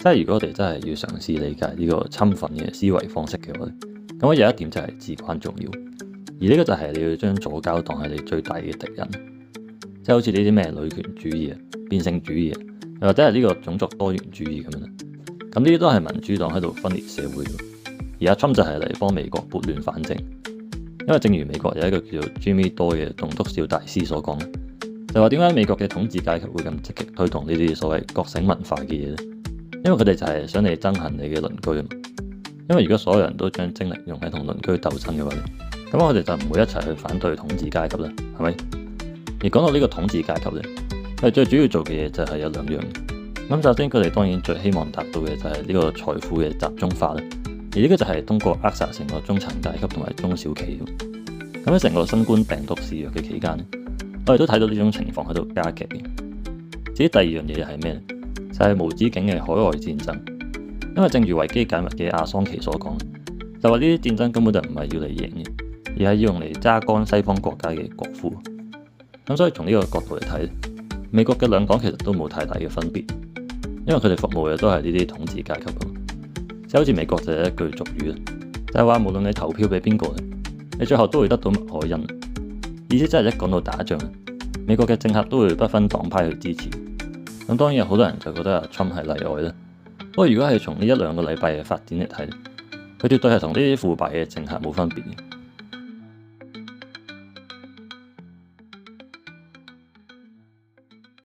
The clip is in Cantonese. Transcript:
即係如果我哋真係要嘗試理解呢個侵犯嘅思維方式嘅話，咁有一點就係至關重要，而呢個就係你要將左膠當係你最大嘅敵人，即係好似呢啲咩女權主義啊、變性主義啊，又或者係呢個種族多元主義咁樣。咁呢啲都係民主黨喺度分裂社會，而阿 Trump 就係嚟幫美國撥亂反正。因為正如美國有一個叫做 Jimmy Dore 嘅棟篤笑大師所講，就話點解美國嘅統治階級會咁積極推動呢啲所謂覺醒文化嘅嘢咧？因為佢哋就係想你憎恨你嘅鄰居啊嘛。因為如果所有人都將精力用喺同鄰居鬥爭嘅話咧，咁我哋就唔會一齊去反對統治階級啦，係咪？而講到呢個統治階級咧，佢哋最主要做嘅嘢就係有兩樣。咁首先佢哋當然最希望達到嘅就係呢個財富嘅集中化啦，而呢個就係通過扼殺成個中層階級同埋中小企。咁喺成個新冠病毒肆虐嘅期間，我哋都睇到呢種情況喺度加劇嘅。至於第二樣嘢係咩咧？就係無止境嘅海外戰爭。因為正如維基解密嘅阿桑奇所講，就話呢啲戰爭根本就唔係要嚟贏嘅，而係要用嚟榨乾西方國家嘅國庫。咁所以從呢個角度嚟睇，美國嘅兩黨其實都冇太大嘅分別。因為佢哋服務嘅都係呢啲統治階級啊，即係好似美國就有一句俗語啦，就係話無論你投票俾邊個，你最後都會得到麥凱恩。意思真係一講到打仗，美國嘅政客都會不分黨派去支持。咁當然有好多人就覺得阿 Trump 係例外啦。不過如果係從呢一兩個禮拜嘅發展嚟睇，佢絕對係同呢啲腐敗嘅政客冇分別嘅。